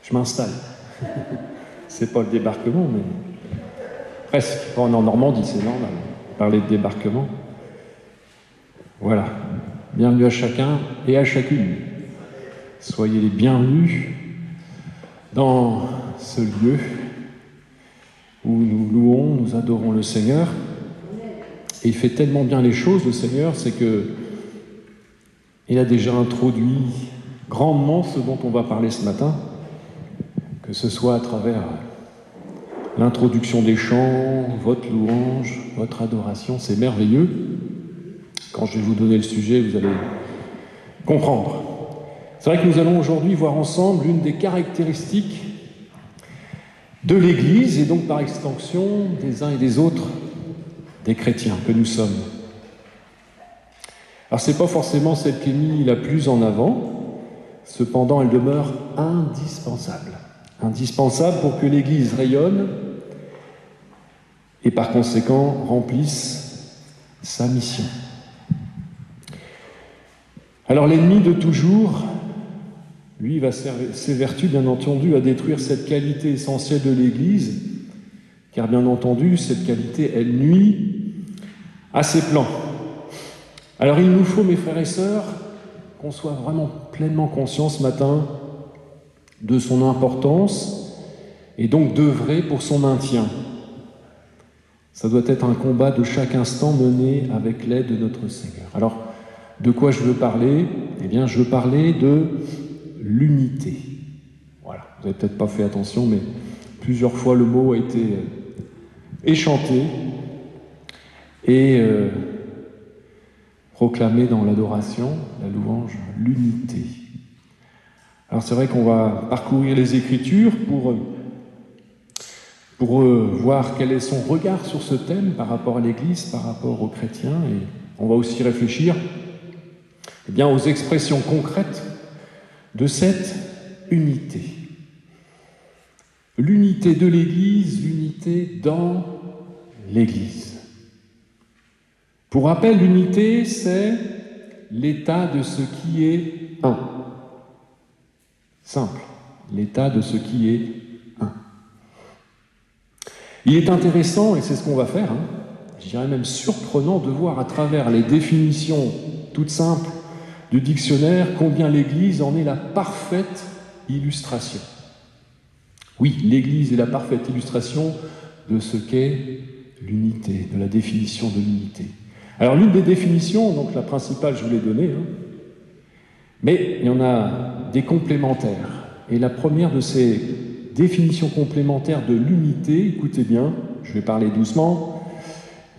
Je m'installe. C'est pas le débarquement, mais presque. On est en Normandie, c'est normal. Parler de débarquement. Voilà. Bienvenue à chacun et à chacune. Soyez les bienvenus dans ce lieu où nous louons, nous adorons le Seigneur. Et il fait tellement bien les choses, le Seigneur, c'est que il a déjà introduit grandement ce dont on va parler ce matin, que ce soit à travers l'introduction des chants, votre louange, votre adoration, c'est merveilleux. Quand je vais vous donner le sujet, vous allez comprendre. C'est vrai que nous allons aujourd'hui voir ensemble l'une des caractéristiques de l'Église et donc par extension des uns et des autres, des chrétiens que nous sommes. Alors c'est pas forcément celle qui est mise la plus en avant, cependant elle demeure indispensable. Indispensable pour que l'Église rayonne et par conséquent remplisse sa mission. Alors l'ennemi de toujours, lui, va s'évertue bien entendu à détruire cette qualité essentielle de l'Église, car bien entendu, cette qualité, elle nuit à ses plans. Alors il nous faut, mes frères et sœurs, qu'on soit vraiment pleinement conscients ce matin de son importance et donc d'œuvrer pour son maintien. Ça doit être un combat de chaque instant mené avec l'aide de notre Seigneur. Alors, de quoi je veux parler ? Eh bien, je veux parler de l'unité. Voilà, vous n'avez peut-être pas fait attention, mais plusieurs fois le mot a été échanté et proclamé dans l'adoration, la louange, l'unité. Alors c'est vrai qu'on va parcourir les Écritures pour voir quel est son regard sur ce thème par rapport à l'Église, par rapport aux chrétiens, et on va aussi réfléchir eh bien, aux expressions concrètes de cette unité. L'unité de l'Église, l'unité dans l'Église. Pour rappel, l'unité, c'est l'état de ce qui est un. Simple, l'état de ce qui est un. Il est intéressant, et c'est ce qu'on va faire, je dirais même surprenant de voir à travers les définitions toutes simples du dictionnaire combien l'Église en est la parfaite illustration. Oui, l'Église est la parfaite illustration de ce qu'est l'unité, de la définition de l'unité. Alors l'une des définitions, donc la principale, je vous l'ai donnée, mais il y en a des complémentaires. Et la première de ces définitions complémentaires de l'unité, écoutez bien, je vais parler doucement,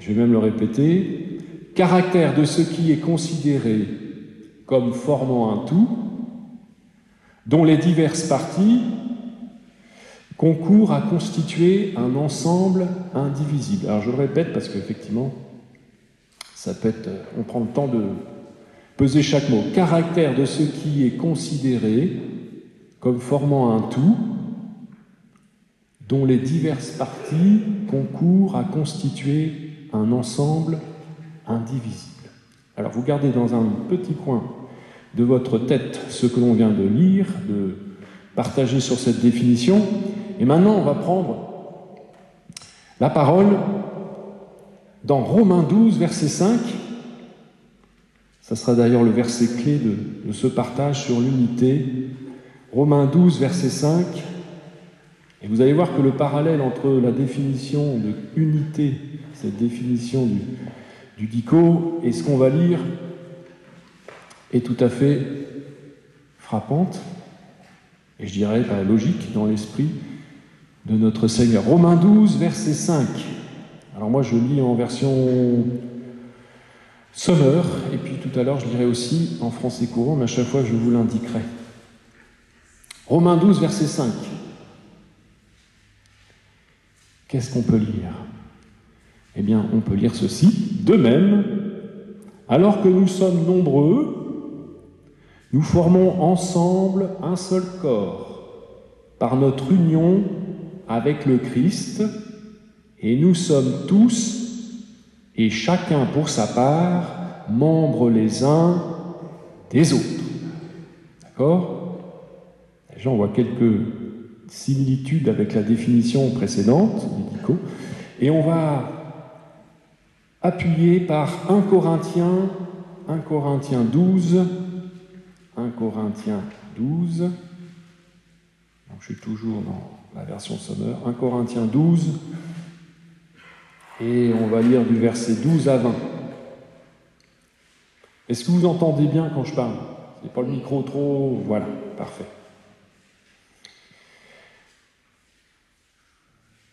je vais même le répéter, caractère de ce qui est considéré comme formant un tout, dont les diverses parties concourent à constituer un ensemble indivisible. Alors je le répète parce qu'effectivement, ça peut être, on prend le temps de peser chaque mot. Caractère de ce qui est considéré comme formant un tout, dont les diverses parties concourent à constituer un ensemble indivisible. Alors vous gardez dans un petit coin de votre tête ce que l'on vient de lire, de partager sur cette définition, et maintenant on va prendre la parole dans Romains 12, verset 5. Ça sera d'ailleurs le verset clé de ce partage sur l'unité. Romains 12, verset 5. Et vous allez voir que le parallèle entre la définition de unité, cette définition du dico, et ce qu'on va lire est tout à fait frappante, et je dirais logique dans l'esprit de notre Seigneur. Romains 12, verset 5. Alors moi je lis en version Summer, et puis tout à l'heure je lirai aussi en français courant, mais à chaque fois je vous l'indiquerai. Romains 12, verset 5. Qu'est-ce qu'on peut lire ? Eh bien, on peut lire ceci. De même, alors que nous sommes nombreux, nous formons ensemble un seul corps, par notre union avec le Christ, et nous sommes tous, et chacun pour sa part, membres les uns des autres. D'accord ? Déjà, on voit quelques similitude avec la définition précédente, médicaux, et on va appuyer par 1 Corinthiens 12, 1 Corinthiens 12, donc je suis toujours dans la version Sommer, 1 Corinthiens 12, et on va lire du verset 12 à 20. Est-ce que vous entendez bien quand je parle? C'est pas le micro trop... Voilà, parfait.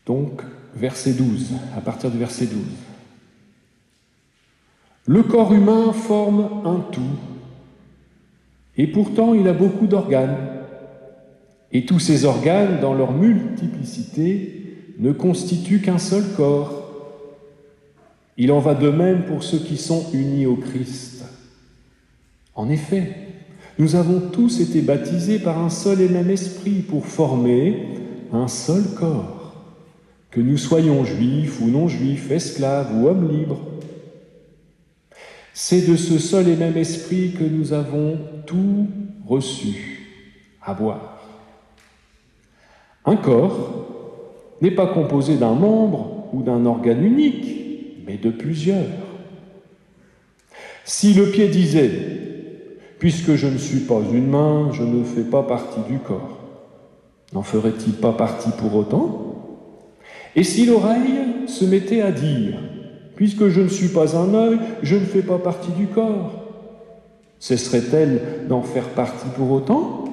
Donc, verset 12, à partir du verset 12. Le corps humain forme un tout, et pourtant il a beaucoup d'organes. Et tous ces organes, dans leur multiplicité, ne constituent qu'un seul corps. Il en va de même pour ceux qui sont unis au Christ. En effet, nous avons tous été baptisés par un seul et même esprit pour former un seul corps, que nous soyons juifs ou non-juifs, esclaves ou hommes libres. C'est de ce seul et même esprit que nous avons tout reçu à boire. Un corps n'est pas composé d'un membre ou d'un organe unique, mais de plusieurs. Si le pied disait « Puisque je ne suis pas une main, je ne fais pas partie du corps », n'en ferait-il pas partie pour autant? Et si l'oreille se mettait à dire « Puisque je ne suis pas un œil, je ne fais pas partie du corps », cesserait-elle d'en faire partie pour autant?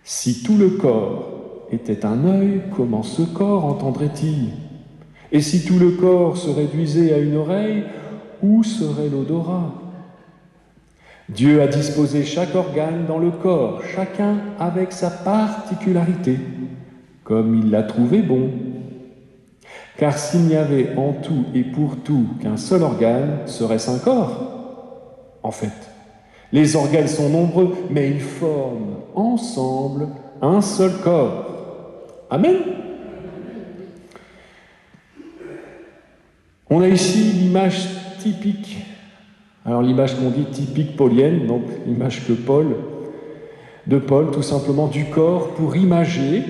Si tout le corps était un œil, comment ce corps entendrait-il? Et si tout le corps se réduisait à une oreille, où serait l'odorat? Dieu a disposé chaque organe dans le corps, chacun avec sa particularité, comme il l'a trouvé bon. Car s'il n'y avait en tout et pour tout qu'un seul organe, serait-ce un corps? En fait, les organes sont nombreux, mais ils forment ensemble un seul corps. Amen. On a ici l'image typique, alors l'image qu'on dit typique paulienne, donc l'image de Paul, tout simplement, du corps, pour imager,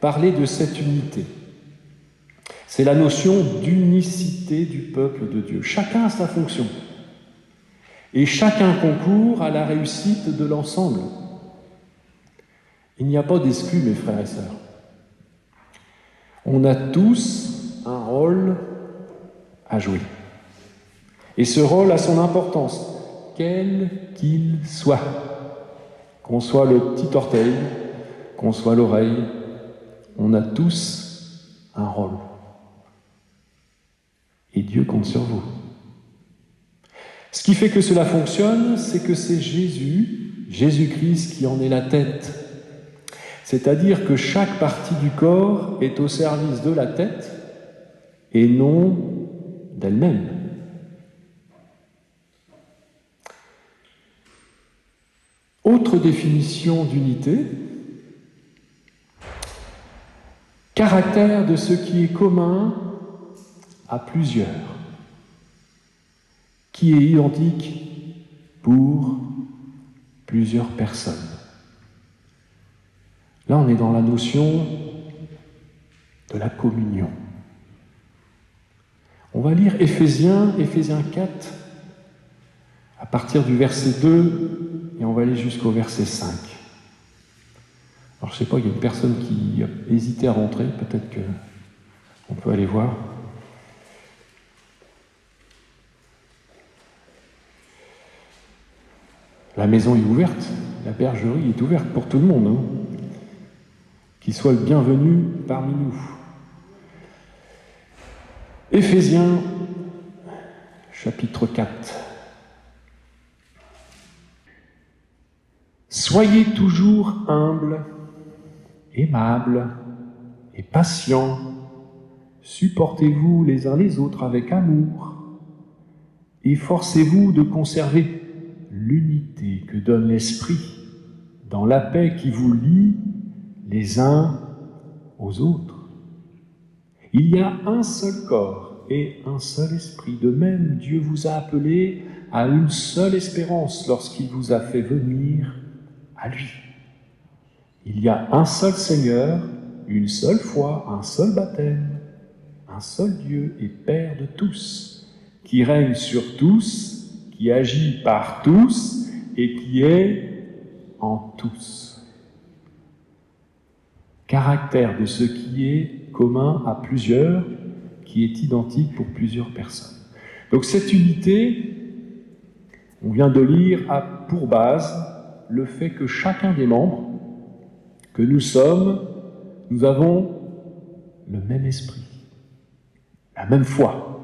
parler de cette unité. C'est la notion d'unicité du peuple de Dieu. Chacun a sa fonction. Et chacun concourt à la réussite de l'ensemble. Il n'y a pas d'exclus, mes frères et sœurs. On a tous un rôle à jouer. Et ce rôle a son importance, quel qu'il soit. Qu'on soit le petit orteil, qu'on soit l'oreille, on a tous un rôle. Et Dieu compte sur vous. Ce qui fait que cela fonctionne, c'est que c'est Jésus-Christ qui en est la tête. C'est-à-dire que chaque partie du corps est au service de la tête et non d'elle-même. Autre définition d'unité, caractère de ce qui est commun à plusieurs, qui est identique pour plusieurs personnes. Là, on est dans la notion de la communion. On va lire Éphésiens 4, à partir du verset 2, et on va aller jusqu'au verset 5. Alors, je ne sais pas, il y a une personne qui a hésité à rentrer, peut-être qu'on peut aller voir. La maison est ouverte, la bergerie est ouverte pour tout le monde, hein. Qu'il soit le bienvenu parmi nous. Éphésiens, chapitre 4. Soyez toujours humbles, aimables et patients. Supportez-vous les uns les autres avec amour. Efforcez-vous de conserver l'unité que donne l'Esprit dans la paix qui vous lie les uns aux autres. Il y a un seul corps et un seul esprit. De même, Dieu vous a appelés à une seule espérance lorsqu'il vous a fait venir à lui. Il y a un seul Seigneur, une seule foi, un seul baptême, un seul Dieu et Père de tous, qui règne sur tous, qui agit par tous et qui est en tous. Caractère de ce qui est commun à plusieurs, qui est identique pour plusieurs personnes. Donc cette unité, on vient de lire, a pour base le fait que chacun des membres que nous sommes, nous avons le même esprit, la même foi,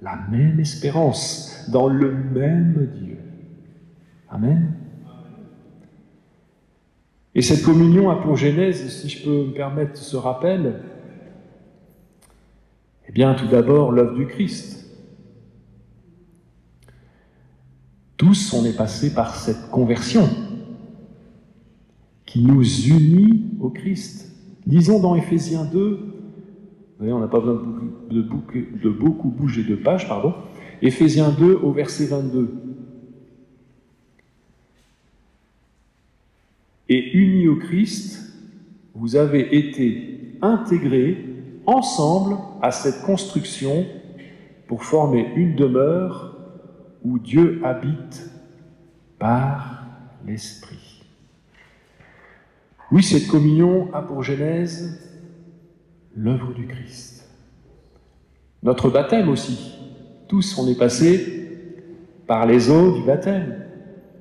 la même espérance dans le même Dieu. Amen. Et cette communion a pour genèse, si je peux me permettre ce rappel, eh bien tout d'abord l'œuvre du Christ. Tous, on est passés par cette conversion qui nous unit au Christ. Lisons dans Éphésiens 2, vous voyez, on n'a pas besoin de beaucoup bouger de page, pardon. Éphésiens 2 au verset 22. Et unis au Christ, vous avez été intégrés ensemble à cette construction pour former une demeure où Dieu habite par l'Esprit. Oui, cette communion a pour genèse l'œuvre du Christ. Notre baptême aussi. Tous, on est passés par les eaux du baptême.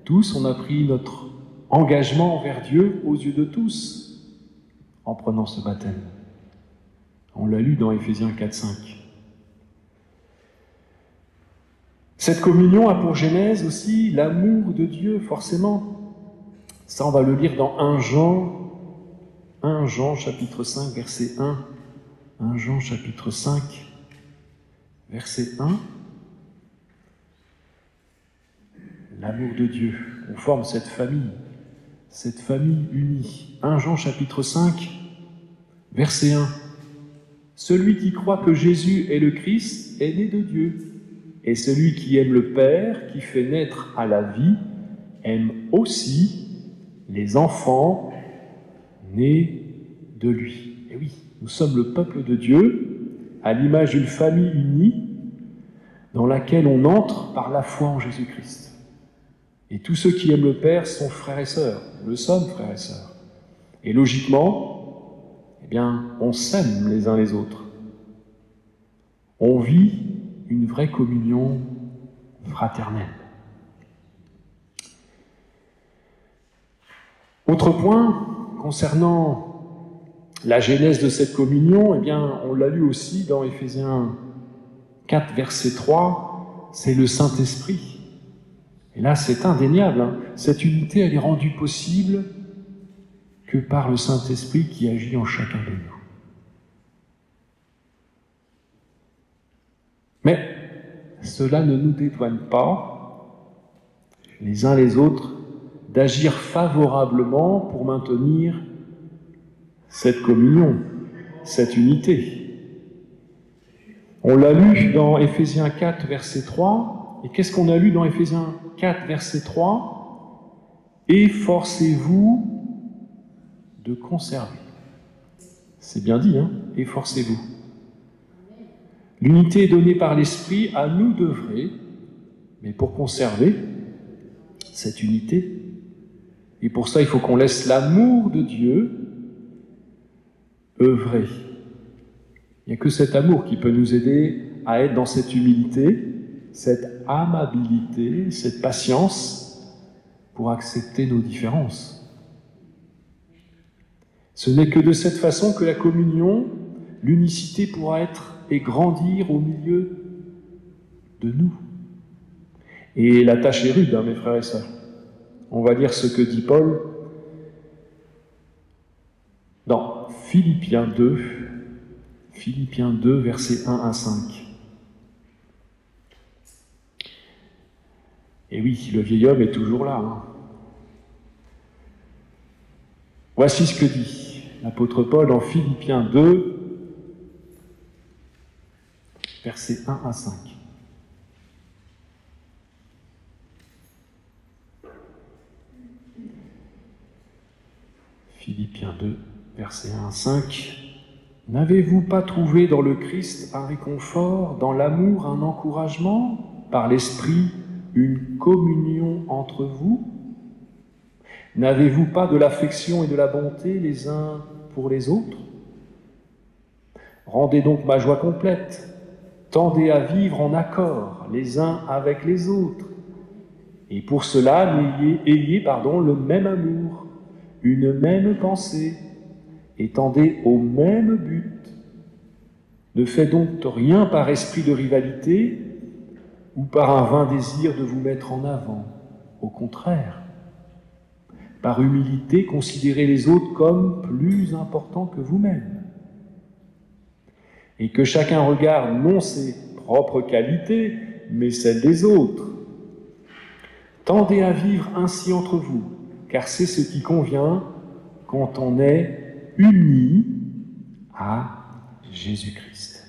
Tous, on a pris notre engagement envers Dieu aux yeux de tous en prenant ce baptême. On l'a lu dans Éphésiens 4-5. Cette communion a pour genèse aussi l'amour de Dieu, forcément. Ça, on va le lire dans 1 Jean chapitre 5, verset 1. 1 Jean chapitre 5, verset 1. L'amour de Dieu. On forme cette famille unie. 1 Jean chapitre 5, verset 1. Celui qui croit que Jésus est le Christ est né de Dieu. Et celui qui aime le Père, qui fait naître à la vie, aime aussi les enfants nés de lui. Et oui, nous sommes le peuple de Dieu, à l'image d'une famille unie, dans laquelle on entre par la foi en Jésus-Christ. Et tous ceux qui aiment le Père sont frères et sœurs. Nous le sommes, frères et sœurs. Et logiquement, eh bien, on s'aime les uns les autres. On vit une vraie communion fraternelle. Autre point, concernant la genèse de cette communion, eh bien, on l'a lu aussi dans Éphésiens 4, verset 3, c'est le Saint-Esprit. Et là, c'est indéniable. Hein. Cette unité, elle est rendue possible que par le Saint-Esprit qui agit en chacun de nous. Mais cela ne nous dédouane pas, les uns les autres, d'agir favorablement pour maintenir cette communion, cette unité. On l'a lu dans Éphésiens 4, verset 3. Et qu'est-ce qu'on a lu dans Éphésiens 4, verset 3 ? Efforcez-vous de conserver. C'est bien dit, hein ? Efforcez-vous. L'unité est donnée par l'Esprit à nous d'œuvrer, mais pour conserver cette unité, et pour ça il faut qu'on laisse l'amour de Dieu œuvrer. Il n'y a que cet amour qui peut nous aider à être dans cette humilité, cette amabilité, cette patience pour accepter nos différences. Ce n'est que de cette façon que la communion, l'unicité pourra être et grandir au milieu de nous. Et la tâche est rude, hein, mes frères et sœurs. On va lire ce que dit Paul dans Philippiens 2, versets 1 à 5. Et oui, le vieil homme est toujours là. Hein. Voici ce que dit l'apôtre Paul dans Philippiens 2, versets 1 à 5. Philippiens 2, versets 1 à 5. N'avez-vous pas trouvé dans le Christ un réconfort, dans l'amour un encouragement, par l'Esprit une communion entre vous? N'avez-vous pas de l'affection et de la bonté les uns pour les autres? Rendez donc ma joie complète. Tendez à vivre en accord les uns avec les autres. Et pour cela, ayez le même amour, une même pensée, et tendez au même but. Ne faites donc rien par esprit de rivalité ou par un vain désir de vous mettre en avant. Au contraire, par humilité, considérez les autres comme plus importants que vous-même. Et que chacun regarde non ses propres qualités, mais celles des autres. Tendez à vivre ainsi entre vous, car c'est ce qui convient quand on est unis à Jésus-Christ.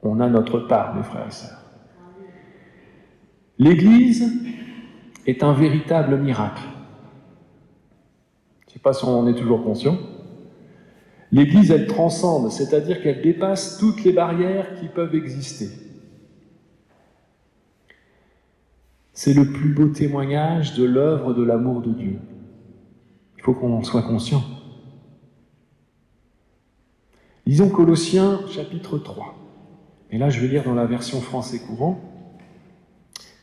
On a notre part, mes frères et sœurs. L'Église est un véritable miracle. Je ne sais pas si on en est toujours conscient. L'Église, elle transcende, c'est-à-dire qu'elle dépasse toutes les barrières qui peuvent exister. C'est le plus beau témoignage de l'œuvre de l'amour de Dieu. Il faut qu'on en soit conscient. Lisons Colossiens chapitre 3. Et là, je vais lire dans la version français courant.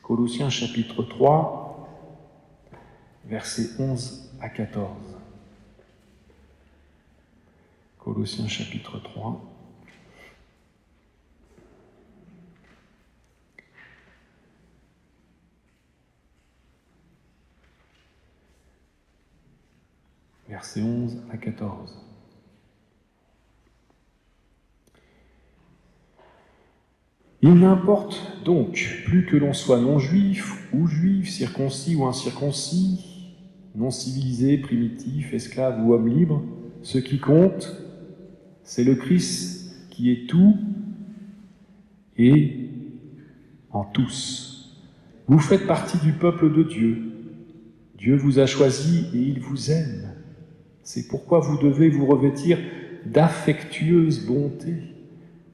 Colossiens chapitre 3, versets 11 à 14. Colossiens chapitre 3. Versets 11 à 14. Il n'importe donc plus que l'on soit non-juif ou juif, circoncis ou incirconcis, non-civilisé, primitif, esclave ou homme libre. Ce qui compte, c'est le Christ qui est tout et en tous. Vous faites partie du peuple de Dieu. Dieu vous a choisi et il vous aime. C'est pourquoi vous devez vous revêtir d'affectueuse bonté,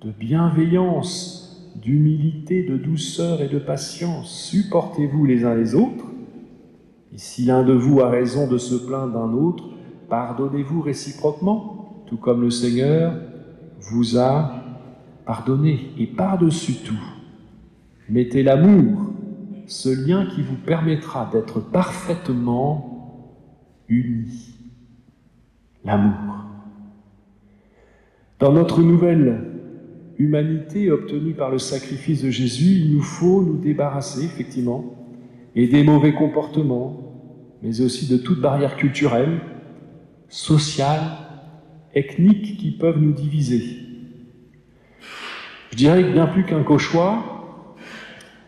de bienveillance, d'humilité, de douceur et de patience. Supportez-vous les uns les autres. Et si l'un de vous a raison de se plaindre d'un autre, pardonnez-vous réciproquement, tout comme le Seigneur vous a pardonné. Et par-dessus tout, mettez l'amour, ce lien qui vous permettra d'être parfaitement unis. L'amour. Dans notre nouvelle humanité obtenue par le sacrifice de Jésus, il nous faut nous débarrasser, effectivement, et des mauvais comportements, mais aussi de toute barrière culturelle, sociale, ethnique qui peuvent nous diviser. Je dirais que bien plus qu'un cauchois,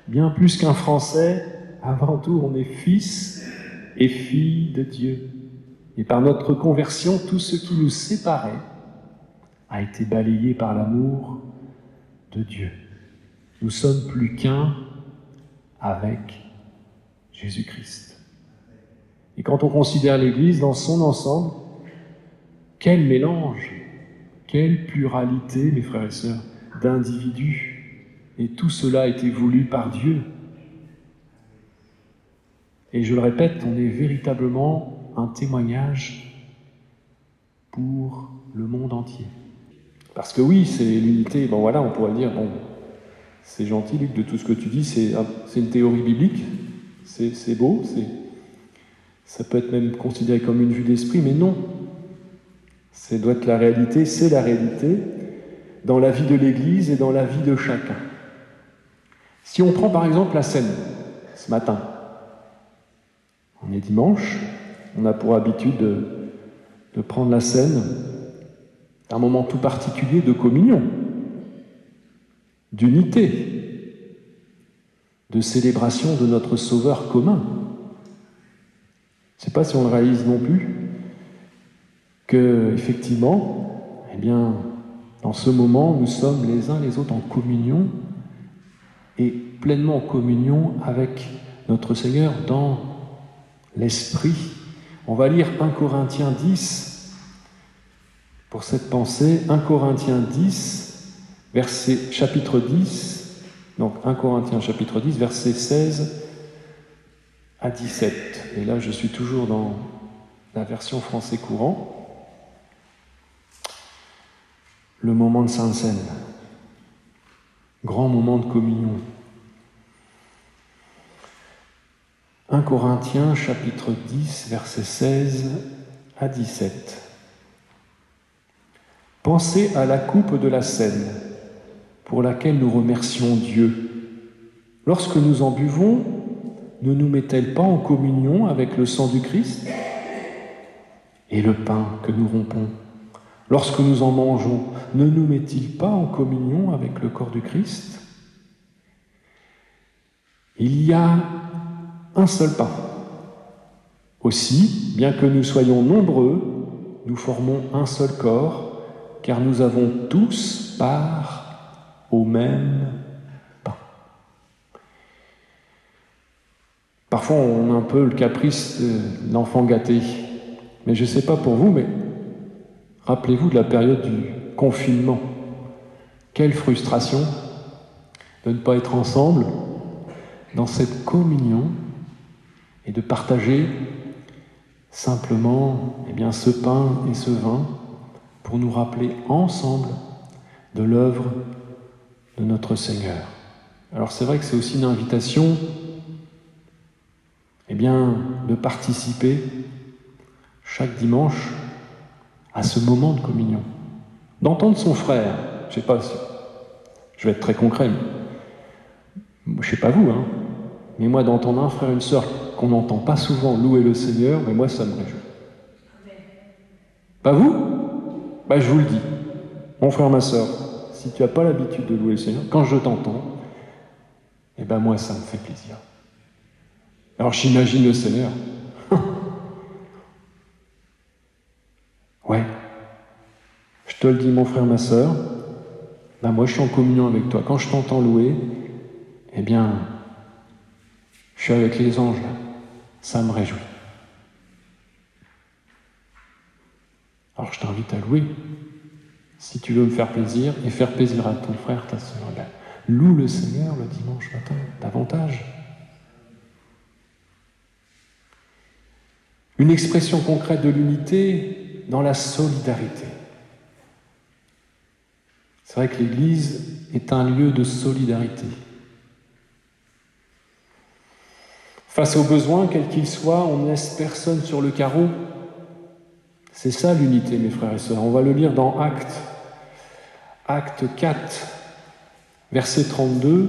bien plus qu'un Français, avant tout, on est fils et filles de Dieu. Et par notre conversion, tout ce qui nous séparait a été balayé par l'amour de Dieu. Nous sommes plus qu'un avec Jésus-Christ. Et quand on considère l'Église dans son ensemble, quel mélange, quelle pluralité, mes frères et sœurs, d'individus. Et tout cela a été voulu par Dieu. Et je le répète, on est véritablement un témoignage pour le monde entier. Parce que oui, c'est l'unité, bon voilà, on pourrait dire, bon, c'est gentil Luc de tout ce que tu dis, c'est une théorie biblique, c'est beau, ça peut être même considéré comme une vue d'esprit, mais non. Ça doit être la réalité, c'est la réalité dans la vie de l'Église et dans la vie de chacun. Si on prend par exemple la scène, ce matin, on est dimanche, on a pour habitude de prendre la scène, un moment tout particulier de communion, d'unité, de célébration de notre Sauveur commun. Je ne sais pas si on le réalise non plus, que effectivement, eh bien, dans ce moment, nous sommes les uns les autres en communion et pleinement en communion avec notre Seigneur dans l'esprit, On va lire 1 Corinthiens 10 pour cette pensée. 1 Corinthiens 10, chapitre 10, donc 1 Corinthiens chapitre 10, versets 16 à 17. Et là, je suis toujours dans la version français courant. Le moment de Sainte Seine. Grand moment de communion. 1 Corinthiens chapitre 10, versets 16 à 17. Pensez à la coupe de la Seine, pour laquelle nous remercions Dieu. Lorsque nous en buvons, ne nous met-elle pas en communion avec le sang du Christ? Et le pain que nous rompons, lorsque nous en mangeons, ne nous met-il pas en communion avec le corps du Christ? Il y a un seul pain. Aussi, bien que nous soyons nombreux, nous formons un seul corps, car nous avons tous part au même pain. Parfois, on a un peu le caprice de l'enfant gâté. Mais je ne sais pas pour vous, mais rappelez-vous de la période du confinement. Quelle frustration de ne pas être ensemble dans cette communion et de partager simplement ce pain et ce vin pour nous rappeler ensemble de l'œuvre de notre Seigneur. Alors c'est vrai que c'est aussi une invitation de participer chaque dimanche à ce moment de communion, d'entendre son frère. Je sais pas, je vais être très concret, mais je sais pas vous, mais moi d'entendre un frère et une sœur qu'on n'entend pas souvent louer le Seigneur, mais moi ça me réjouit. Pas vous? Je vous le dis, mon frère, ma sœur, si tu n'as pas l'habitude de louer le Seigneur, quand je t'entends, moi ça me fait plaisir. Alors j'imagine le Seigneur. Ouais, je te le dis, mon frère, ma sœur, moi je suis en communion avec toi. Quand je t'entends louer, je suis avec les anges, là. Ça me réjouit. Alors je t'invite à louer, si tu veux me faire plaisir et faire plaisir à ton frère, ta sœur. Loue le Seigneur le dimanche matin, davantage. Une expression concrète de l'unité dans la solidarité. C'est vrai que l'Église est un lieu de solidarité. Face aux besoins, quels qu'ils soient, on ne laisse personne sur le carreau. C'est ça l'unité, mes frères et sœurs. On va le lire dans Actes 4, verset 32.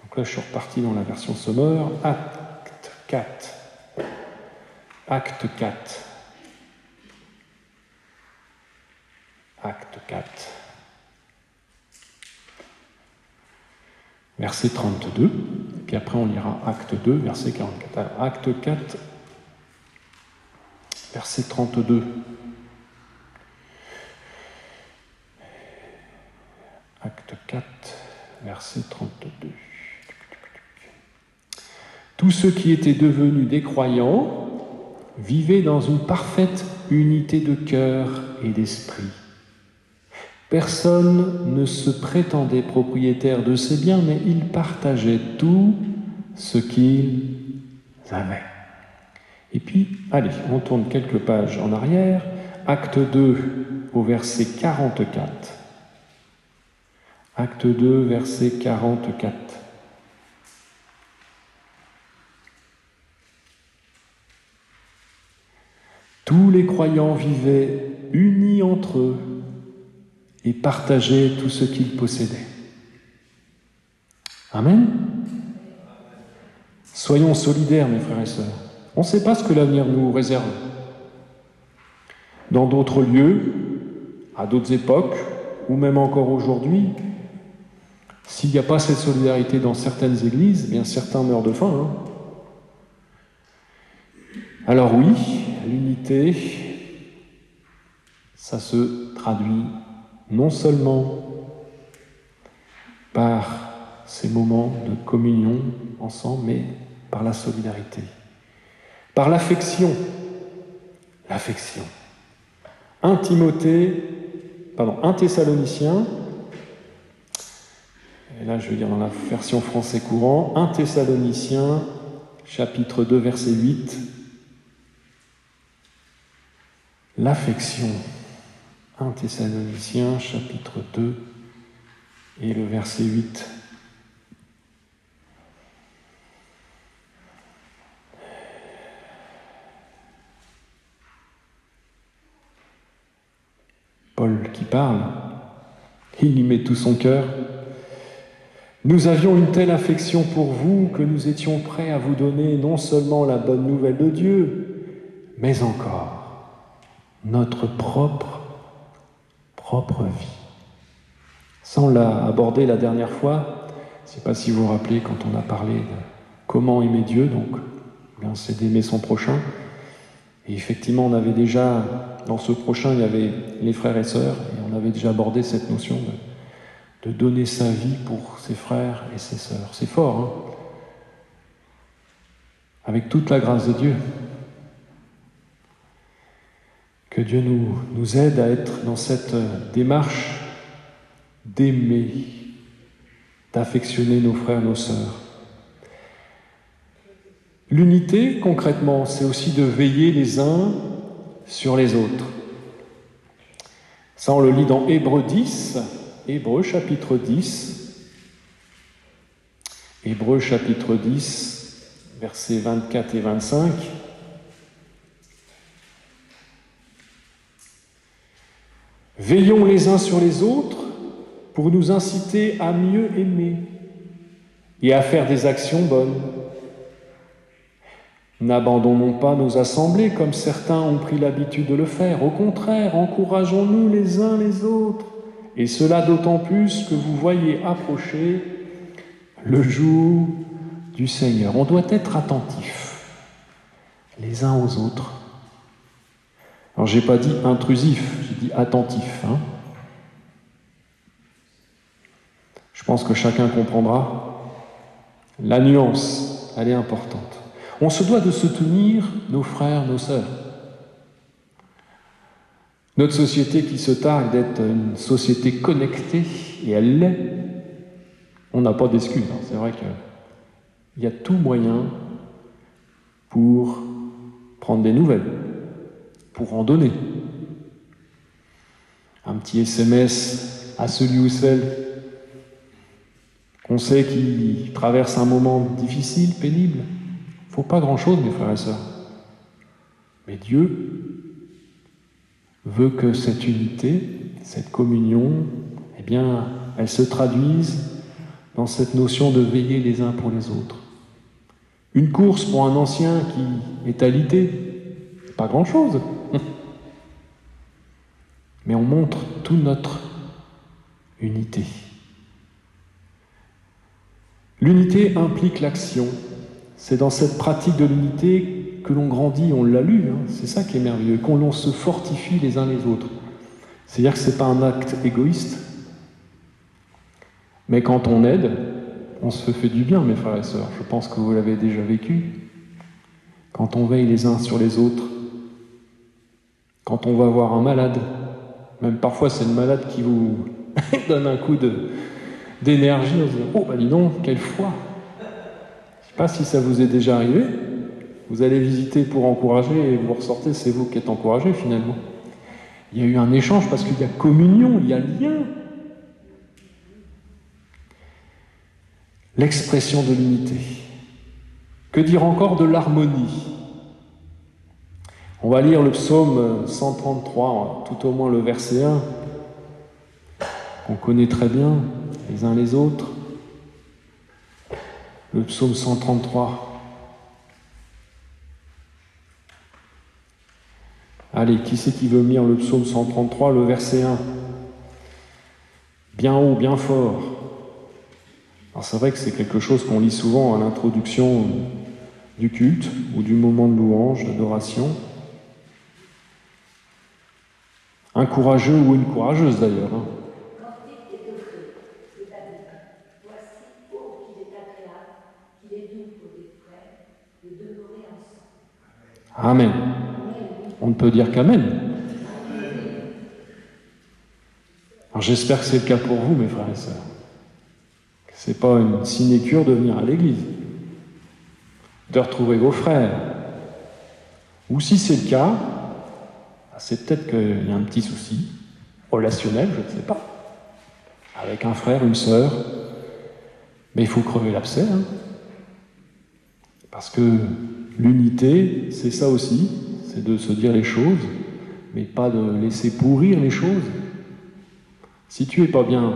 Donc là, je suis reparti dans la version Sommer. Actes 4. Acte 4. Acte 4. Verset 32. Et puis après, on lira Acte 2, verset 44. Alors, Acte 4, verset 32. Acte 4, verset 32. Tous ceux qui étaient devenus des croyants vivaient dans une parfaite unité de cœur et d'esprit. Personne ne se prétendait propriétaire de ses biens, mais ils partageaient tout ce qu'ils avaient. Et puis, allez, on tourne quelques pages en arrière. Acte 2, au verset 44. Acte 2, verset 44. Tous les croyants vivaient unis entre eux et partageaient tout ce qu'ils possédaient. Amen. Soyons solidaires, mes frères et sœurs. On ne sait pas ce que l'avenir nous réserve. Dans d'autres lieux, à d'autres époques, ou même encore aujourd'hui, s'il n'y a pas cette solidarité dans certaines églises, certains meurent de faim. Alors oui, l'unité, ça se traduit non seulement par ces moments de communion ensemble, mais par la solidarité. Par l'affection. L'affection. 1 Thessaloniciens, et là je vais lire dans la version français courant, 1 Thessaloniciens, chapitre 2, verset 8. L'affection. 1 Thessaloniciens, chapitre 2, et le verset 8. Paul qui parle, il y met tout son cœur. Nous avions une telle affection pour vous que nous étions prêts à vous donner non seulement la bonne nouvelle de Dieu, mais encore notre propre vie. Ça, on l'a abordé la dernière fois. Je ne sais pas si vous vous rappelez quand on a parlé de comment aimer Dieu, donc c'est d'aimer son prochain. Et effectivement, on avait déjà, dans ce prochain, il y avait les frères et sœurs, et on avait déjà abordé cette notion de donner sa vie pour ses frères et ses sœurs. C'est fort, hein ? Avec toute la grâce de Dieu. Que Dieu nous aide à être dans cette démarche d'aimer, d'affectionner nos frères, nos sœurs. L'unité, concrètement, c'est aussi de veiller les uns sur les autres. Ça, on le lit dans Hébreux 10, Hébreux chapitre 10. Hébreux chapitre 10, versets 24 et 25. Veillons les uns sur les autres pour nous inciter à mieux aimer et à faire des actions bonnes. N'abandonnons pas nos assemblées comme certains ont pris l'habitude de le faire. Au contraire, encourageons-nous les uns les autres, et cela d'autant plus que vous voyez approcher le jour du Seigneur. On doit être attentifs les uns aux autres. Alors, j'ai pas dit intrusif, j'ai dit attentif. Je pense que chacun comprendra. La nuance, elle est importante. On se doit de soutenir nos frères, nos sœurs. Notre société qui se targue d'être une société connectée, et elle l'est, on n'a pas d'excuses. C'est vrai qu'il y a tout moyen pour prendre des nouvelles, pour en donner. Un petit SMS à celui ou celle qu'on sait qui traverse un moment difficile, pénible. Il ne faut pas grand-chose, mes frères et sœurs. Mais Dieu veut que cette unité, cette communion, eh bien, elle se traduise dans cette notion de veiller les uns pour les autres. Une course pour un ancien qui est alité, pas grand-chose. Mais on montre toute notre unité. L'unité implique l'action. C'est dans cette pratique de l'unité que l'on grandit, on l'a lu, c'est ça qui est merveilleux, qu'on se fortifie les uns les autres. C'est-à-dire que ce n'est pas un acte égoïste, mais quand on aide, on se fait du bien, mes frères et sœurs. Je pense que vous l'avez déjà vécu. Quand on veille les uns sur les autres, quand on va voir un malade, même parfois c'est le malade qui vous donne un coup d'énergie, on se dit « Oh, dis donc, quelle foi !» Je ne sais pas si ça vous est déjà arrivé. Vous allez visiter pour encourager et vous ressortez, c'est vous qui êtes encouragé finalement. Il y a eu un échange parce qu'il y a communion, il y a lien. L'expression de l'unité. Que dire encore de l'harmonie ? On va lire le psaume 133, tout au moins le verset 1, qu'on connaît très bien, les uns les autres. Le psaume 133. Allez, qui c'est qui veut lire le psaume 133, le verset 1 ? Bien haut, bien fort. Alors c'est vrai que c'est quelque chose qu'on lit souvent à l'introduction du culte ou du moment de louange, d'adoration. Un courageux ou une courageuse d'ailleurs. Amen. On ne peut dire qu'Amen. Alors j'espère que c'est le cas pour vous, mes frères et sœurs. Ce n'est pas une sinécure de venir à l'église, de retrouver vos frères. Ou si c'est le cas, c'est peut-être qu'il y a un petit souci relationnel, je ne sais pas, avec un frère, une sœur. Mais il faut crever l'abcès, hein. Parce que l'unité, c'est ça aussi, c'est de se dire les choses, mais pas de laisser pourrir les choses. Si tu es pas bien,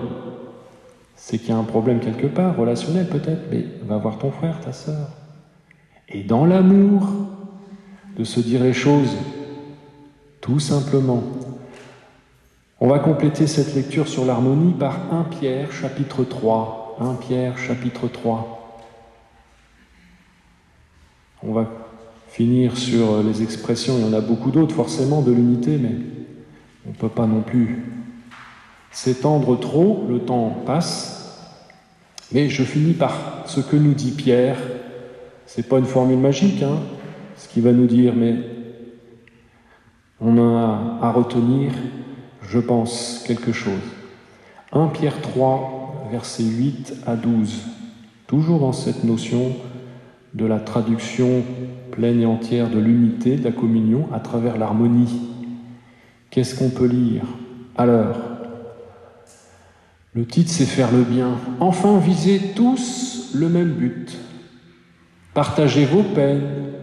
c'est qu'il y a un problème quelque part, relationnel peut-être, mais va voir ton frère, ta sœur. Et dans l'amour, de se dire les choses, tout simplement. On va compléter cette lecture sur l'harmonie par 1 Pierre, chapitre 3. 1 Pierre, chapitre 3. On va finir sur les expressions, il y en a beaucoup d'autres forcément de l'unité, mais on ne peut pas non plus s'étendre trop, le temps passe. Mais je finis par ce que nous dit Pierre. C'est pas une formule magique, hein, ce qu'il va nous dire, mais on a à retenir, je pense, quelque chose. 1 Pierre 3, versets 8 à 12. Toujours dans cette notion de la traduction pleine et entière de l'unité, de la communion, à travers l'harmonie. Qu'est-ce qu'on peut lire? Alors, le titre, c'est faire le bien. Enfin, visez tous le même but. Partagez vos peines.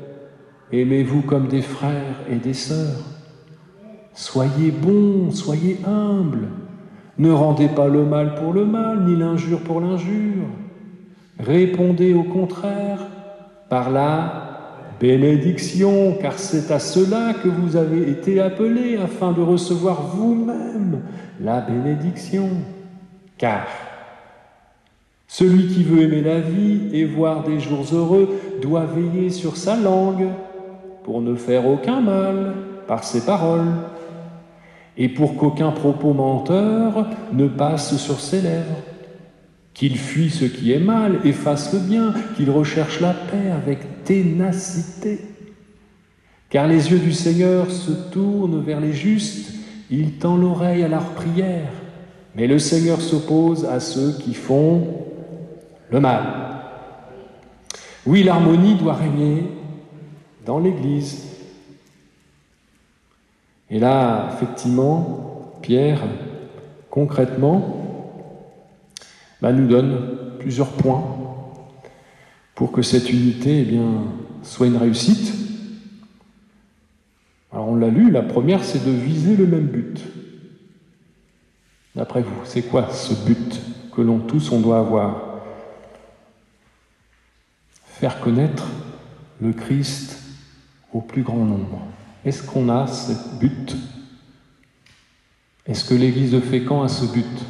Aimez-vous comme des frères et des sœurs. Soyez bons, soyez humbles. Ne rendez pas le mal pour le mal, ni l'injure pour l'injure. Répondez au contraire par la bénédiction, car c'est à cela que vous avez été appelés, afin de recevoir vous-même la bénédiction. Car celui qui veut aimer la vie et voir des jours heureux doit veiller sur sa langue pour ne faire aucun mal par ses paroles et pour qu'aucun propos menteur ne passe sur ses lèvres. Qu'il fuit ce qui est mal et fasse le bien, qu'il recherche la paix avec ténacité. Car les yeux du Seigneur se tournent vers les justes, il tend l'oreille à leur prière. Mais le Seigneur s'oppose à ceux qui font le mal. Oui, l'harmonie doit régner dans l'Église. Et là, effectivement, Pierre, concrètement, nous donne plusieurs points pour que cette unité soit une réussite. Alors on l'a lu, la première c'est de viser le même but. D'après vous, c'est quoi ce but que l'on tous on doit avoir? Faire connaître le Christ au plus grand nombre. Est-ce qu'on a ce but? Est-ce que l'Église de Fécamp a ce but?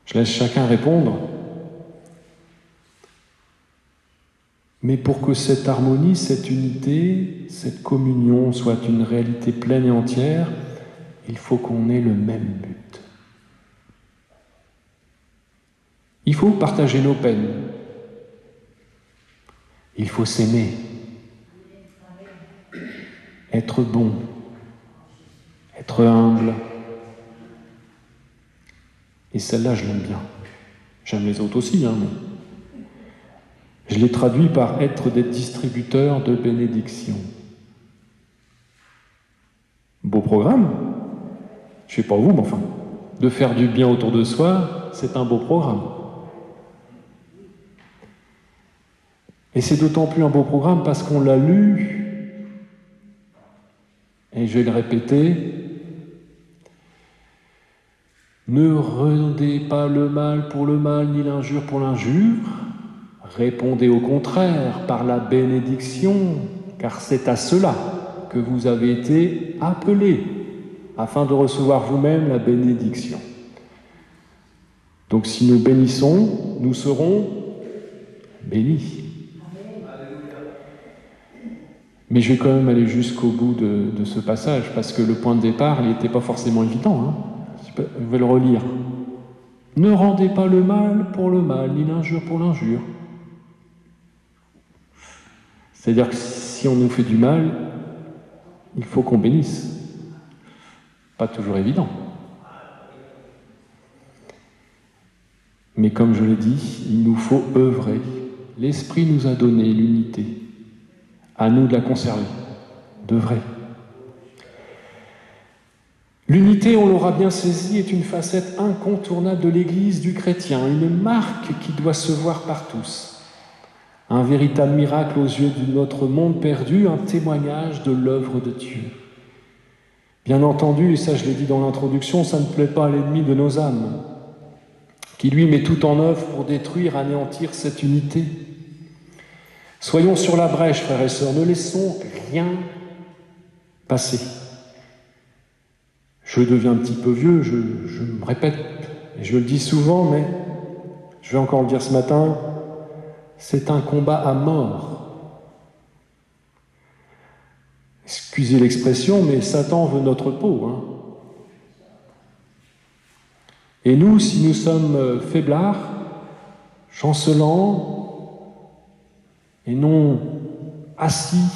Je laisse chacun répondre. Mais pour que cette harmonie, cette unité, cette communion soit une réalité pleine et entière, il faut qu'on ait le même but. Il faut partager nos peines. Il faut s'aimer. Être bon. Être humble. Et celle-là, je l'aime bien. J'aime les autres aussi, mais je l'ai traduit par être des distributeurs de bénédictions. Beau programme. Je ne sais pas vous, mais enfin, de faire du bien autour de soi, c'est un beau programme. Et c'est d'autant plus un beau programme parce qu'on l'a lu, et je vais le répéter, ne rendez pas le mal pour le mal, ni l'injure pour l'injure. Répondez au contraire par la bénédiction, car c'est à cela que vous avez été appelés, afin de recevoir vous-même la bénédiction. Donc si nous bénissons, nous serons bénis. Mais je vais quand même aller jusqu'au bout de ce passage, parce que le point de départ, il n'était pas forcément évident, hein. Je vais le relire. Ne rendez pas le mal pour le mal, ni l'injure pour l'injure. C'est-à-dire que si on nous fait du mal, il faut qu'on bénisse. Pas toujours évident. Mais comme je l'ai dit, il nous faut œuvrer. L'Esprit nous a donné l'unité. À nous de la conserver, d'œuvrer. L'unité, on l'aura bien saisi, est une facette incontournable de l'Église du chrétien, une marque qui doit se voir par tous. Un véritable miracle aux yeux de notre monde perdu, un témoignage de l'œuvre de Dieu. Bien entendu, et ça je l'ai dit dans l'introduction, ça ne plaît pas à l'ennemi de nos âmes, qui lui met tout en œuvre pour détruire, anéantir cette unité. Soyons sur la brèche, frères et sœurs, ne laissons rien passer. Je deviens un petit peu vieux, je me répète, et je le dis souvent, mais je vais encore le dire ce matin, c'est un combat à mort. Excusez l'expression, mais Satan veut notre peau. Hein. Et nous, si nous sommes faiblards, chancelants, et non assis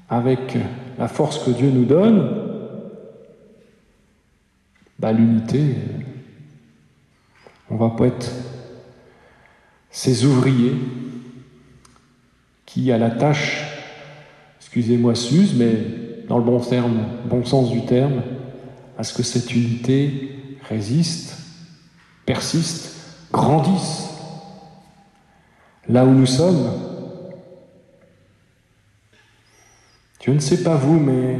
avec la force que Dieu nous donne, l'unité, on va pas être ces ouvriers qui, à la tâche, excusez-moi, s'usent, mais dans le bon sens du terme, à ce que cette unité résiste, persiste, grandisse. Là où nous sommes, je ne sais pas vous, mais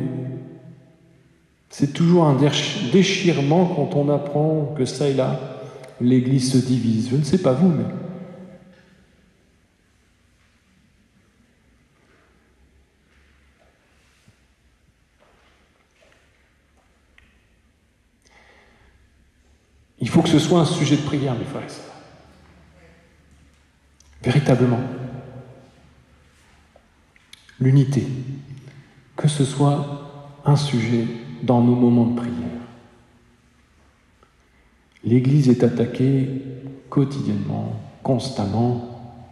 c'est toujours un déchirement quand on apprend que ça et là, l'Église se divise. Je ne sais pas vous, mais il faut que ce soit un sujet de prière, mes frères et sœurs. Véritablement. L'unité. Que ce soit un sujet dans nos moments de prière. L'Église est attaquée quotidiennement, constamment.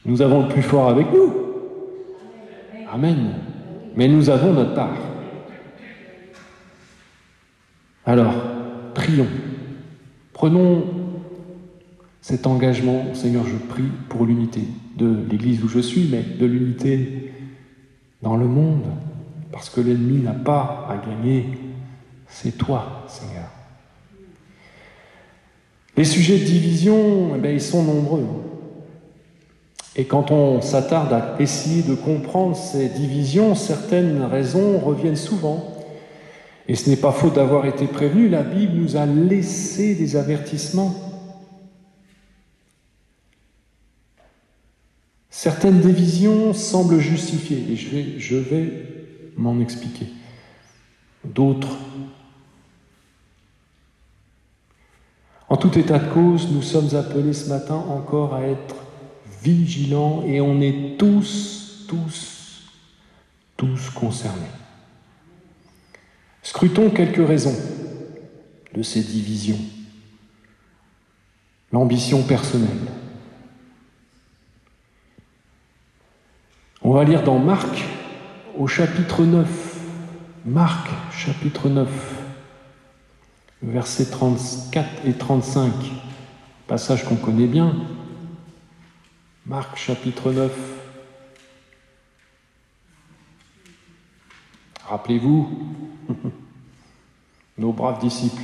Nous avons le plus fort avec nous. Amen. Mais nous avons notre part. Alors, prions. Prenons cet engagement. Seigneur, je prie pour l'unité de l'Église où je suis, mais de l'unité dans le monde. Parce que l'ennemi n'a pas à gagner, c'est toi, Seigneur. Les sujets de division, ils sont nombreux. Et quand on s'attarde à essayer de comprendre ces divisions, certaines raisons reviennent souvent. Et ce n'est pas faute d'avoir été prévenu, la Bible nous a laissé des avertissements. Certaines divisions semblent justifiées, et je vais m'en expliquer. D'autres. En tout état de cause, nous sommes appelés ce matin encore à être vigilants et on est tous concernés. Scrutons quelques raisons de ces divisions. L'ambition personnelle. On va lire dans Marc, au chapitre 9, Marc, chapitre 9, versets 34 et 35, passage qu'on connaît bien. Marc, chapitre 9. Rappelez-vous, nos braves disciples.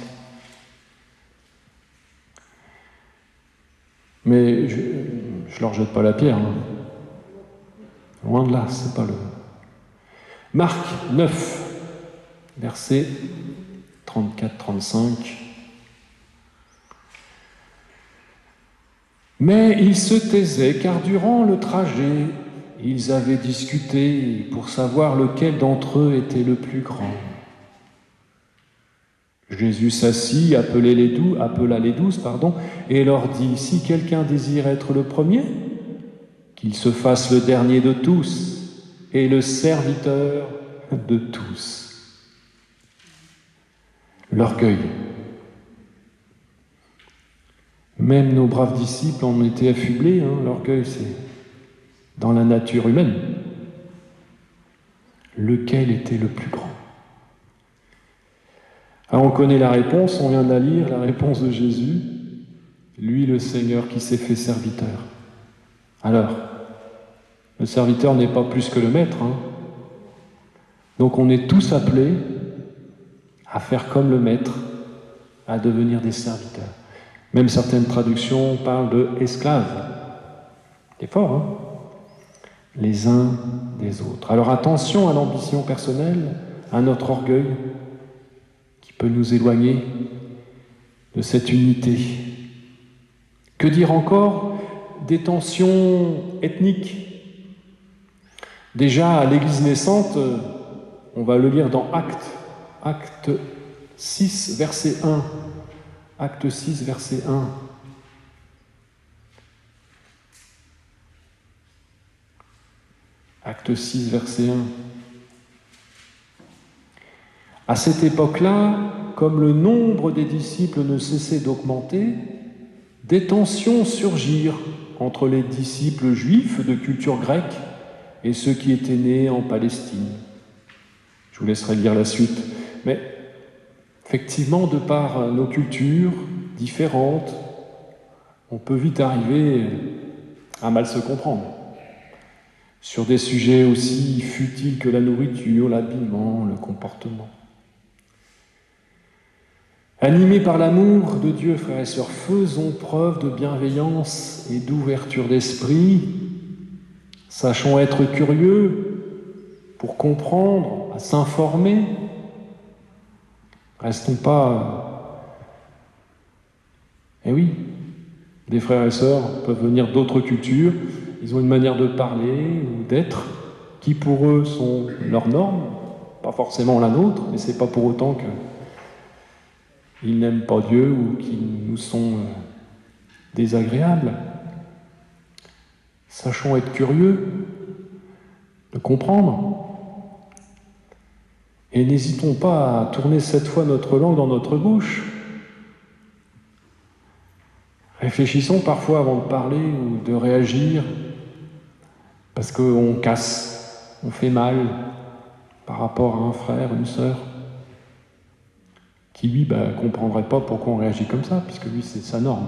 Mais je leur jette pas la pierre. Hein. Loin de là, c'est pas le... Marc 9, versets 34-35. Mais ils se taisaient, car durant le trajet, ils avaient discuté pour savoir lequel d'entre eux était le plus grand. Jésus s'assit, appela les 12, et leur dit, si quelqu'un désire être le premier, qu'il se fasse le dernier de tous et le serviteur de tous. L'orgueil. Même nos braves disciples en étaient affublés. L'orgueil, c'est dans la nature humaine. lequel était le plus grand? Alors on connaît la réponse, on vient de la lire, la réponse de Jésus, lui le Seigneur qui s'est fait serviteur. Alors, le serviteur n'est pas plus que le maître, hein. Donc on est tous appelés à faire comme le maître, à devenir des serviteurs. Même certaines traductions parlent de esclaves. C'est fort, hein? Les uns des autres. Alors attention à l'ambition personnelle, à notre orgueil, qui peut nous éloigner de cette unité. Que dire encore des tensions ethniques? Déjà, à l'Église naissante, on va le lire dans Acte 6, verset 1. Acte 6, verset 1. Acte 6, verset 1. À cette époque-là, comme le nombre des disciples ne cessait d'augmenter, des tensions surgirent entre les disciples juifs de culture grecque et ceux qui étaient nés en Palestine. Je vous laisserai lire la suite. Mais effectivement, de par nos cultures différentes, on peut vite arriver à mal se comprendre. Sur des sujets aussi futiles que la nourriture, l'habillement, le comportement. Animés par l'amour de Dieu, frères et sœurs, faisons preuve de bienveillance et d'ouverture d'esprit. Sachons être curieux pour comprendre, à s'informer. Restons pas... Eh oui, des frères et sœurs peuvent venir d'autres cultures, ils ont une manière de parler ou d'être qui pour eux sont leurs normes, pas forcément la nôtre, mais c'est pas pour autant qu'ils n'aiment pas Dieu ou qu'ils nous sont désagréables. Sachons être curieux, de comprendre. Et n'hésitons pas à tourner cette fois notre langue dans notre bouche. Réfléchissons parfois avant de parler ou de réagir, parce qu'on casse, on fait mal par rapport à un frère, une sœur, qui lui ne comprendrait pas pourquoi on réagit comme ça, puisque lui c'est sa norme.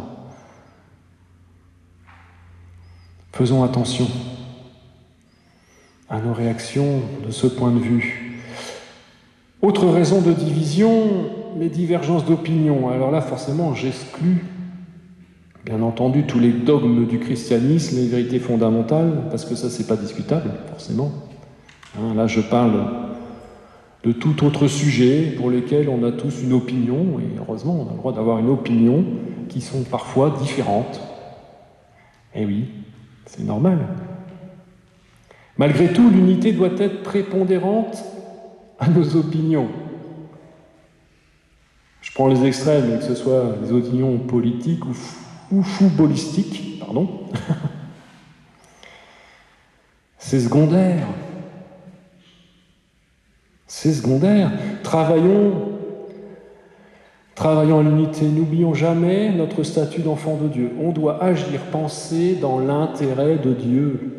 Faisons attention à nos réactions de ce point de vue. Autre raison de division, les divergences d'opinion. Alors là, forcément, j'exclus, bien entendu, tous les dogmes du christianisme, les vérités fondamentales, parce que ça, c'est pas discutable, forcément. Là, je parle de tout autre sujet pour lesquels on a tous une opinion, et heureusement, on a le droit d'avoir une opinion qui sont parfois différentes. Eh oui, c'est normal. Malgré tout, l'unité doit être prépondérante à nos opinions. Je prends les extrêmes, que ce soit les opinions politiques ou footballistiques, pardon. C'est secondaire. C'est secondaire. Travaillons à l'unité. N'oublions jamais notre statut d'enfant de Dieu. On doit agir, penser dans l'intérêt de Dieu.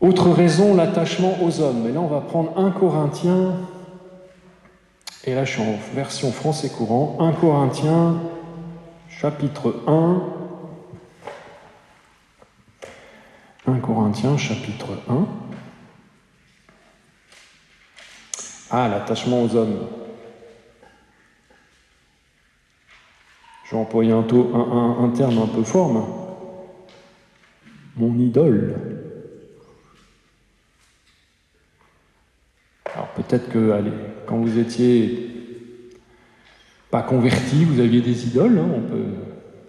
Autre raison, l'attachement aux hommes. Et là, on va prendre 1 Corinthiens, et là, je suis en version français courant, 1 Corinthiens, chapitre 1. 1 Corinthiens, chapitre 1. Ah, l'attachement aux hommes. Je vais employer un terme un peu fort, mais mon idole. Alors peut-être que, quand vous étiez pas converti, vous aviez des idoles.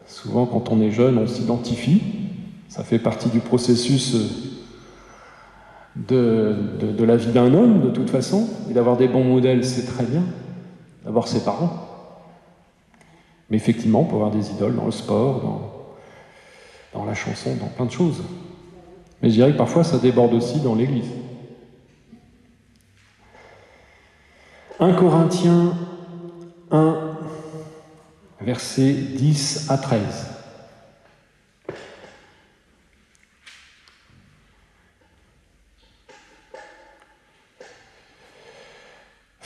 Souvent, quand on est jeune, on s'identifie. Ça fait partie du processus de la vie d'un homme, de toute façon. Et d'avoir des bons modèles, c'est très bien. D'avoir ses parents. Mais effectivement, on peut avoir des idoles dans le sport, dans la chanson, dans plein de choses. Mais je dirais que parfois, ça déborde aussi dans l'Église. 1 Corinthiens 1, versets 10 à 13.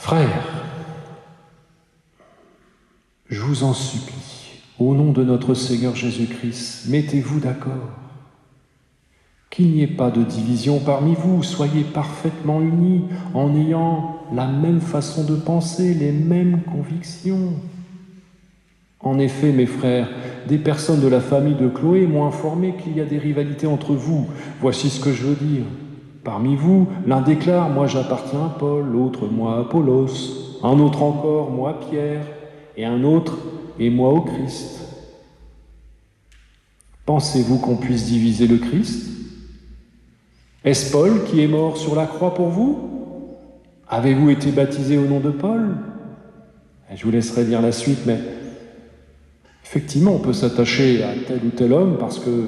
Frères, je vous en supplie, au nom de notre Seigneur Jésus-Christ, mettez-vous d'accord. Qu'il n'y ait pas de division parmi vous, soyez parfaitement unis en ayant la même façon de penser, les mêmes convictions. En effet, mes frères, des personnes de la famille de Chloé m'ont informé qu'il y a des rivalités entre vous. Voici ce que je veux dire. Parmi vous, l'un déclare « Moi j'appartiens à Paul », l'autre « Moi à Apollos », un autre encore « Moi à Pierre », et un autre « Et moi au Christ ». Pensez-vous qu'on puisse diviser le Christ ? Est-ce Paul qui est mort sur la croix pour vous ? Avez-vous été baptisé au nom de Paul ? Je vous laisserai lire la suite, mais effectivement, on peut s'attacher à tel ou tel homme parce que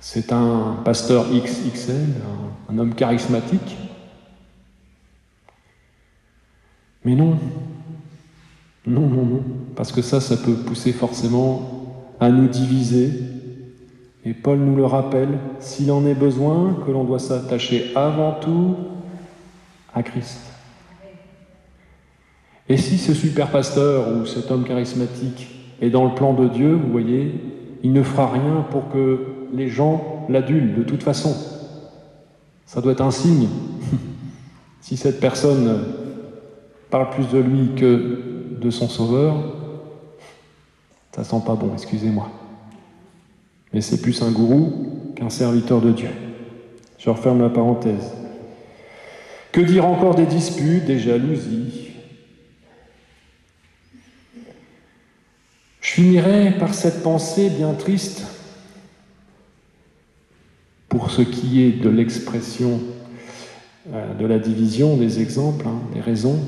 c'est un pasteur XXL, un homme charismatique. Mais non, parce que ça peut pousser forcément à nous diviser. Et Paul nous le rappelle, s'il en est besoin, que l'on doit s'attacher avant tout à Christ. Et si ce super pasteur ou cet homme charismatique est dans le plan de Dieu, vous voyez, il ne fera rien pour que les gens l'adulent de toute façon. Ça doit être un signe. Si cette personne parle plus de lui que de son sauveur, ça sent pas bon, excusez-moi. Mais c'est plus un gourou qu'un serviteur de Dieu. Je referme la parenthèse. Que dire encore des disputes, des jalousies ? Je finirai par cette pensée bien triste pour ce qui est de l'expression de la division, des exemples, des raisons.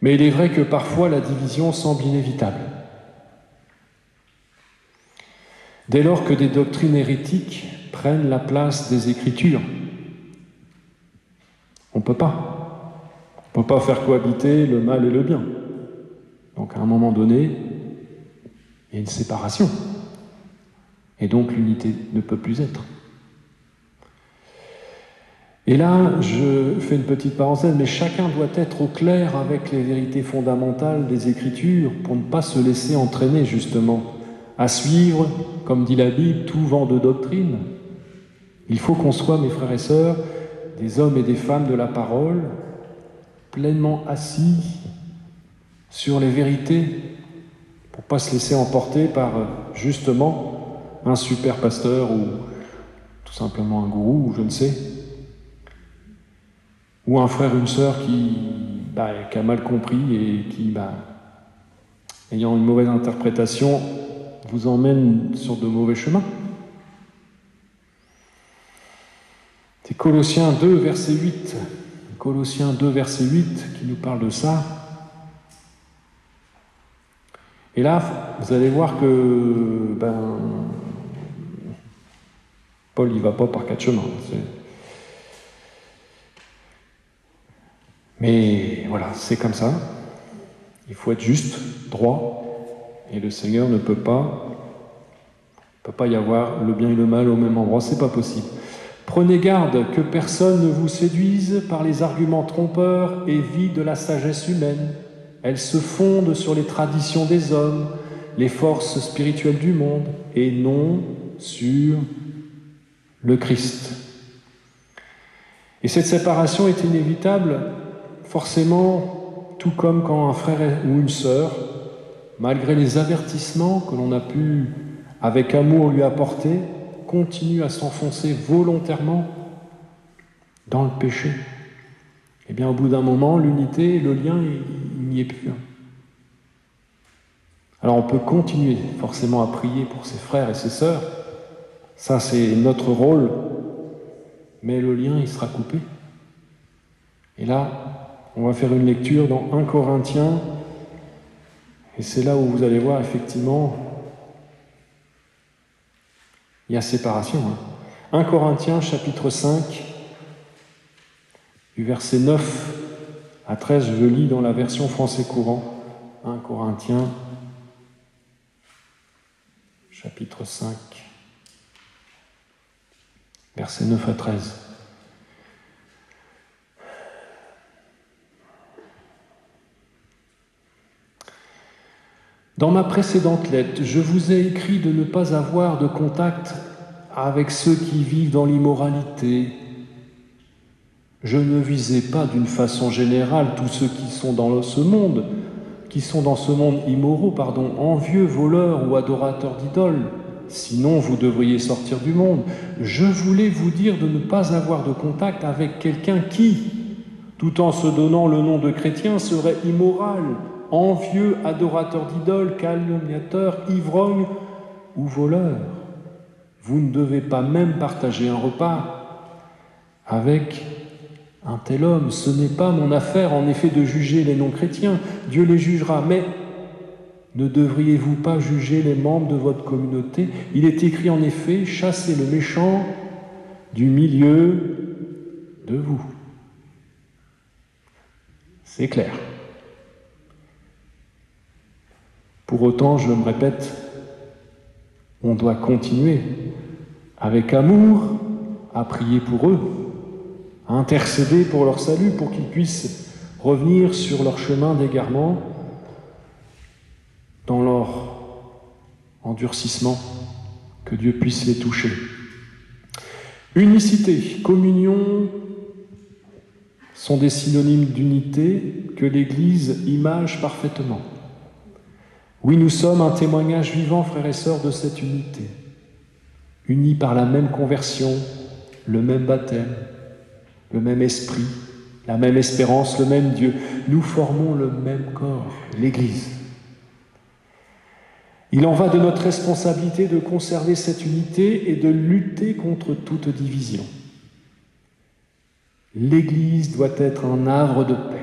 Mais il est vrai que parfois la division semble inévitable. Dès lors que des doctrines hérétiques prennent la place des Écritures, on ne peut pas. On ne peut pas faire cohabiter le mal et le bien. Donc à un moment donné, il y a une séparation. Et donc l'unité ne peut plus être. Et là, je fais une petite parenthèse, mais chacun doit être au clair avec les vérités fondamentales des Écritures pour ne pas se laisser entraîner justement à suivre, comme dit la Bible, tout vent de doctrine. Il faut qu'on soit, mes frères et sœurs, des hommes et des femmes de la parole, pleinement assis sur les vérités, pour ne pas se laisser emporter par, justement, un super pasteur ou tout simplement un gourou, ou je ne sais, ou un frère, une sœur qui a mal compris et qui, ayant une mauvaise interprétation, vous emmène sur de mauvais chemins. C'est Colossiens 2, verset 8. Colossiens 2, verset 8, qui nous parle de ça. Et là, vous allez voir que Paul n'y va pas par quatre chemins. Mais voilà, c'est comme ça. Il faut être juste, droit, et le Seigneur ne peut pas y avoir le bien et le mal au même endroit, c'est pas possible. Prenez garde que personne ne vous séduise par les arguments trompeurs et vides de la sagesse humaine. Elles se fondent sur les traditions des hommes, les forces spirituelles du monde, et non sur le Christ. Et cette séparation est inévitable, forcément, tout comme quand un frère ou une sœur, malgré les avertissements que l'on a pu, avec amour, lui apporter, continue à s'enfoncer volontairement dans le péché. Eh bien, au bout d'un moment, l'unité, le lien, il n'y est plus. Alors, on peut continuer forcément à prier pour ses frères et ses sœurs. Ça, c'est notre rôle. Mais le lien, il sera coupé. Et là, on va faire une lecture dans 1 Corinthiens. Et c'est là où vous allez voir, effectivement, il y a séparation. 1 Corinthiens, chapitre 5, du verset 9 à 13, je lis dans la version français courant. 1 Corinthiens, chapitre 5, verset 9 à 13. Dans ma précédente lettre, je vous ai écrit de ne pas avoir de contact avec ceux qui vivent dans l'immoralité. Je ne visais pas d'une façon générale tous ceux qui sont dans ce monde immoraux, envieux, voleurs ou adorateurs d'idoles. Sinon, vous devriez sortir du monde. Je voulais vous dire de ne pas avoir de contact avec quelqu'un qui, tout en se donnant le nom de chrétien, serait immoral, envieux, adorateur d'idoles, calomniateur, ivrogne ou voleur. Vous ne devez pas même partager un repas avec un tel homme. Ce n'est pas mon affaire, en effet, de juger les non-chrétiens. Dieu les jugera, mais ne devriez-vous pas juger les membres de votre communauté? Il est écrit en effet, chassez le méchant du milieu de vous. C'est clair. Pour autant, je me répète, on doit continuer avec amour à prier pour eux, à intercéder pour leur salut, pour qu'ils puissent revenir sur leur chemin d'égarement, dans leur endurcissement, que Dieu puisse les toucher. Unicité, communion sont des synonymes d'unité que l'Église image parfaitement. Oui, nous sommes un témoignage vivant, frères et sœurs, de cette unité, unis par la même conversion, le même baptême, le même esprit, la même espérance, le même Dieu. Nous formons le même corps, l'Église. Il en va de notre responsabilité de conserver cette unité et de lutter contre toute division. L'Église doit être un havre de paix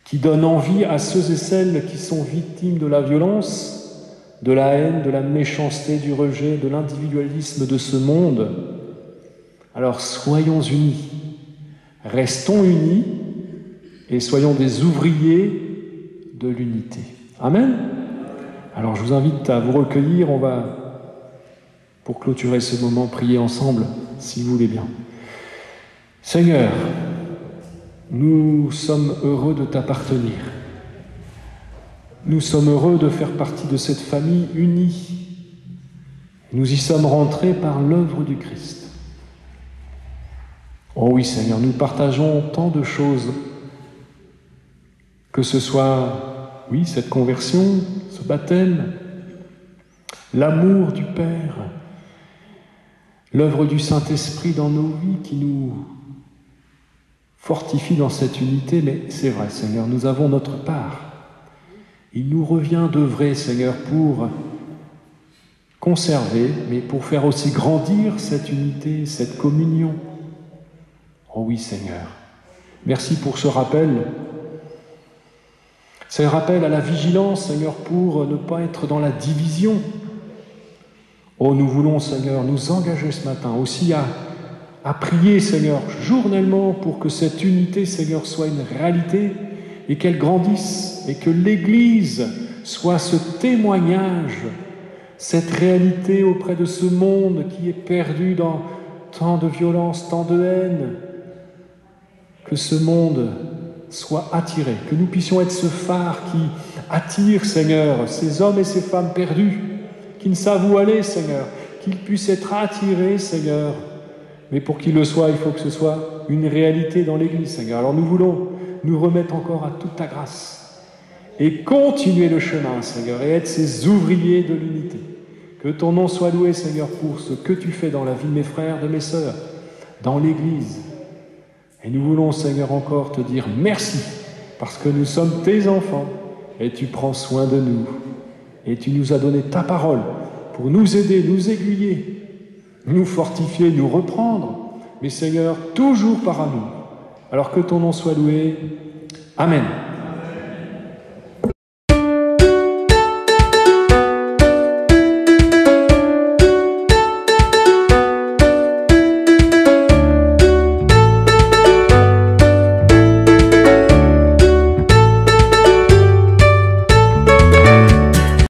qui donne envie à ceux et celles qui sont victimes de la violence, de la haine, de la méchanceté, du rejet, de l'individualisme de ce monde. Alors soyons unis, restons unis et soyons des ouvriers de l'unité. Amen. Alors je vous invite à vous recueillir, on va, pour clôturer ce moment, prier ensemble, si vous voulez bien. Seigneur, nous sommes heureux de t'appartenir. Nous sommes heureux de faire partie de cette famille unie. Nous y sommes rentrés par l'œuvre du Christ. Oh oui, Seigneur, nous partageons tant de choses, que ce soit, oui, cette conversion, ce baptême, l'amour du Père, l'œuvre du Saint-Esprit dans nos vies qui nous fortifie dans cette unité, mais c'est vrai, Seigneur, nous avons notre part. Il nous revient d'œuvrer, Seigneur, pour conserver, mais pour faire aussi grandir cette unité, cette communion. Oh oui, Seigneur, merci pour ce rappel. C'est un rappel à la vigilance, Seigneur, pour ne pas être dans la division. Oh, nous voulons, Seigneur, nous engager ce matin aussi à prier, Seigneur, journellement pour que cette unité, Seigneur, soit une réalité et qu'elle grandisse et que l'Église soit ce témoignage, cette réalité auprès de ce monde qui est perdu dans tant de violence, tant de haine. Que ce monde soit attiré, que nous puissions être ce phare qui attire, Seigneur, ces hommes et ces femmes perdus, qui ne savent où aller, Seigneur, qu'ils puissent être attirés, Seigneur. Mais pour qu'il le soit, il faut que ce soit une réalité dans l'Église, Seigneur. Alors nous voulons nous remettre encore à toute ta grâce et continuer le chemin, Seigneur, et être ces ouvriers de l'unité. Que ton nom soit loué, Seigneur, pour ce que tu fais dans la vie de mes frères, de mes sœurs, dans l'Église. Et nous voulons, Seigneur, encore te dire merci, parce que nous sommes tes enfants, et tu prends soin de nous. Et tu nous as donné ta parole pour nous aider, nous aiguiller, nous fortifier, nous reprendre, mais Seigneur, toujours par amour. Alors que ton nom soit loué. Amen.